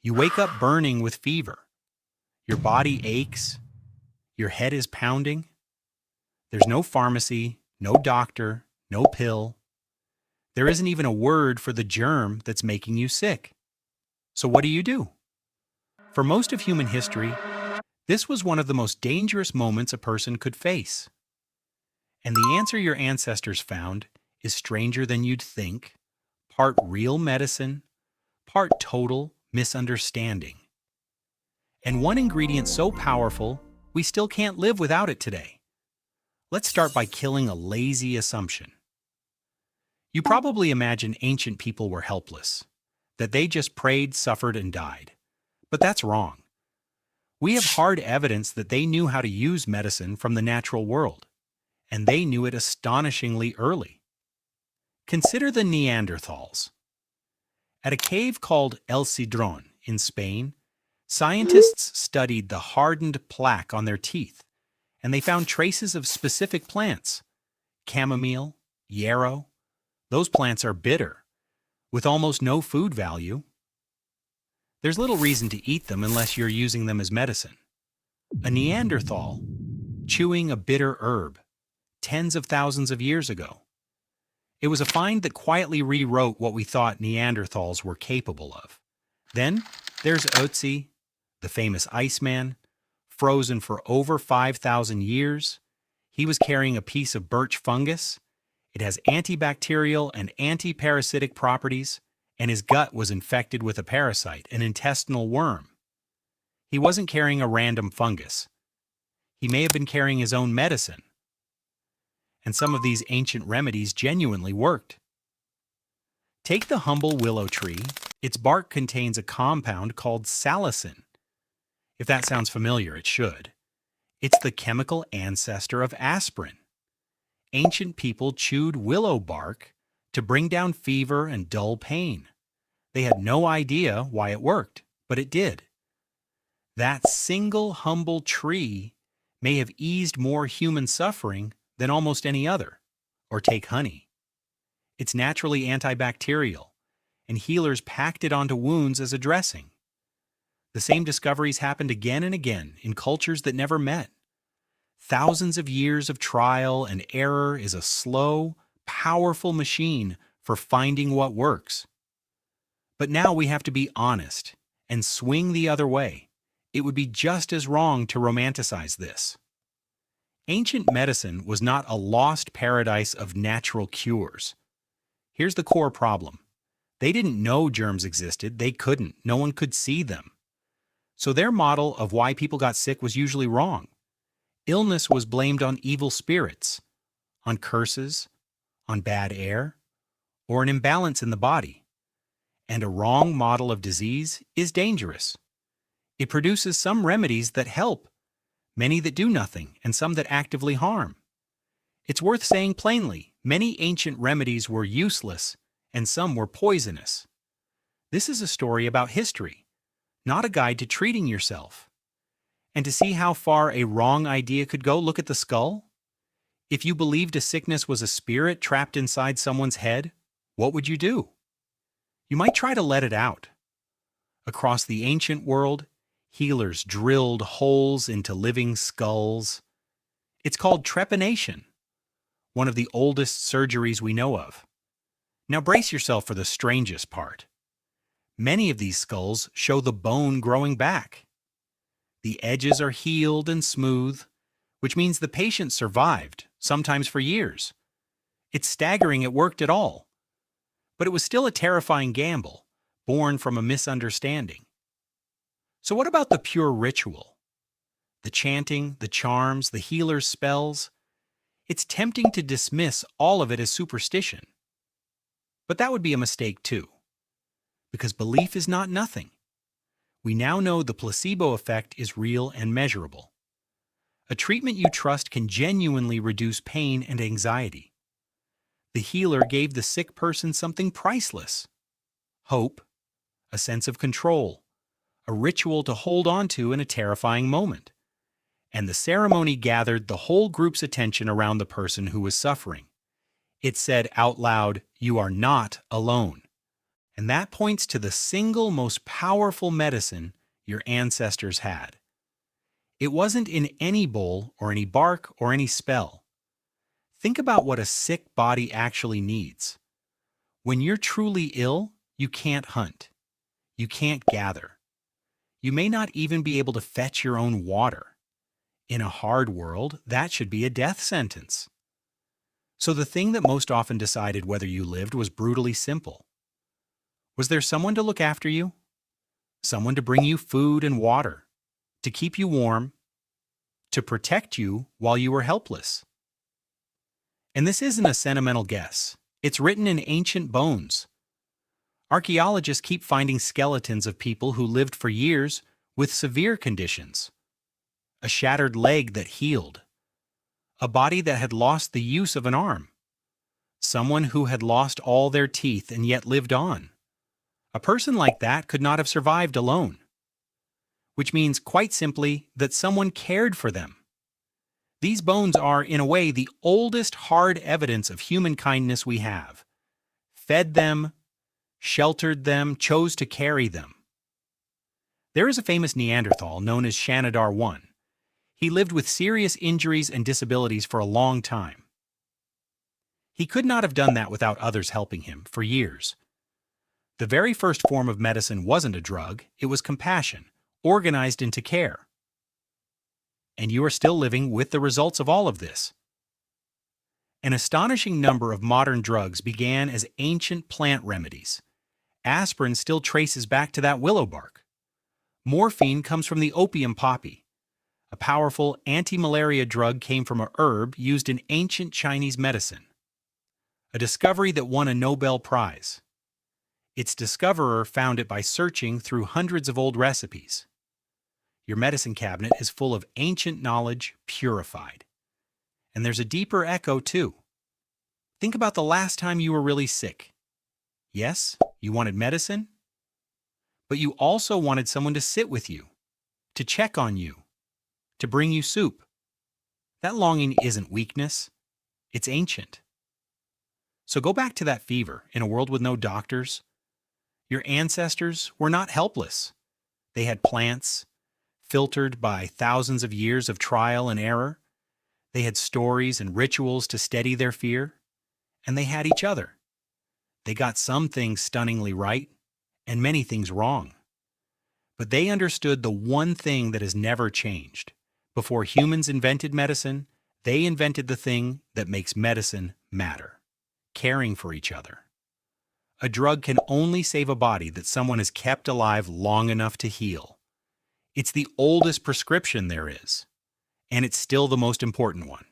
You wake up burning with fever. Your body aches. Your head is pounding. There's no pharmacy, no doctor, no pill. There isn't even a word for the germ that's making you sick. So what do? For most of human history, this was one of the most dangerous moments a person could face. And the answer your ancestors found is stranger than you'd think, part real medicine, part total misunderstanding. And one ingredient so powerful, we still can't live without it today. Let's start by killing a lazy assumption. You probably imagine ancient people were helpless, that they just prayed, suffered, and died. But that's wrong. We have hard evidence that they knew how to use medicine from the natural world, and they knew it astonishingly early. Consider the Neanderthals. At a cave called El Cedrón in Spain, scientists studied the hardened plaque on their teeth, and they found traces of specific plants. Chamomile, yarrow. Those plants are bitter, with almost no food value. There's little reason to eat them unless you're using them as medicine. A Neanderthal, chewing a bitter herb, tens of thousands of years ago. It was a find that quietly rewrote what we thought Neanderthals were capable of. Then there's Ötzi, the famous Iceman, frozen for over 5,000 years. He was carrying a piece of birch fungus. It has antibacterial and antiparasitic properties, and his gut was infected with a parasite, an intestinal worm. He wasn't carrying a random fungus. He may have been carrying his own medicine. And some of these ancient remedies genuinely worked. Take the humble willow tree. Its bark contains a compound called salicin. If that sounds familiar, it should. It's the chemical ancestor of aspirin. Ancient people chewed willow bark to bring down fever and dull pain. They had no idea why it worked, but it did. That single humble tree may have eased more human suffering than almost any other. Or take honey. It's naturally antibacterial, and healers packed it onto wounds as a dressing. The same discoveries happened again and again in cultures that never met. Thousands of years of trial and error is a slow, powerful machine for finding what works. But now we have to be honest and swing the other way. It would be just as wrong to romanticize this. Ancient medicine was not a lost paradise of natural cures. Here's the core problem. They didn't know germs existed. They couldn't. No one could see them. So their model of why people got sick was usually wrong. Illness was blamed on evil spirits, on curses, on bad air, or an imbalance in the body. And a wrong model of disease is dangerous. It produces some remedies that help, many that do nothing, and some that actively harm. It's worth saying plainly, many ancient remedies were useless, and some were poisonous. This is a story about history, not a guide to treating yourself. And to see how far a wrong idea could go, look at the skull. If you believed a sickness was a spirit trapped inside someone's head, what would you do? You might try to let it out. Across the ancient world, healers drilled holes into living skulls. It's called trepanation, one of the oldest surgeries we know of. Now brace yourself for the strangest part. Many of these skulls show the bone growing back. The edges are healed and smooth, which means the patient survived, sometimes for years. It's staggering it worked at all. But it was still a terrifying gamble, born from a misunderstanding. So what about the pure ritual? The chanting, the charms, the healer's spells? It's tempting to dismiss all of it as superstition. But that would be a mistake too, because belief is not nothing. We now know the placebo effect is real and measurable. A treatment you trust can genuinely reduce pain and anxiety. The healer gave the sick person something priceless: hope, a sense of control, a ritual to hold on to in a terrifying moment. And the ceremony gathered the whole group's attention around the person who was suffering. It said out loud, "You are not alone." And that points to the single most powerful medicine your ancestors had. It wasn't in any bowl or any bark or any spell. Think about what a sick body actually needs. When you're truly ill, you can't hunt. You can't gather. You may not even be able to fetch your own water. In a hard world, that should be a death sentence. So the thing that most often decided whether you lived was brutally simple. Was there someone to look after you? Someone to bring you food and water, to keep you warm, to protect you while you were helpless? And this isn't a sentimental guess. It's written in ancient bones. Archaeologists keep finding skeletons of people who lived for years with severe conditions. A shattered leg that healed. A body that had lost the use of an arm. Someone who had lost all their teeth and yet lived on. A person like that could not have survived alone. Which means, quite simply, that someone cared for them. These bones are, in a way, the oldest hard evidence of human kindness we have. Fed them, sheltered them, chose to carry them. There is a famous Neanderthal known as Shanidar 1. He lived with serious injuries and disabilities for a long time. He could not have done that without others helping him for years. The very first form of medicine wasn't a drug, it was compassion, organized into care. And you are still living with the results of all of this. An astonishing number of modern drugs began as ancient plant remedies. Aspirin still traces back to that willow bark. Morphine comes from the opium poppy. A powerful anti-malaria drug came from a herb used in ancient Chinese medicine. A discovery that won a Nobel Prize. Its discoverer found it by searching through hundreds of old recipes. Your medicine cabinet is full of ancient knowledge purified. And there's a deeper echo, too. Think about the last time you were really sick. Yes, you wanted medicine, but you also wanted someone to sit with you, to check on you, to bring you soup. That longing isn't weakness, it's ancient. So go back to that fever in a world with no doctors. Your ancestors were not helpless. They had plants, filtered by thousands of years of trial and error. They had stories and rituals to steady their fear. And they had each other. They got some things stunningly right, and many things wrong. But they understood the one thing that has never changed. Before humans invented medicine, they invented the thing that makes medicine matter: caring for each other. A drug can only save a body that someone has kept alive long enough to heal. It's the oldest prescription there is, and it's still the most important one.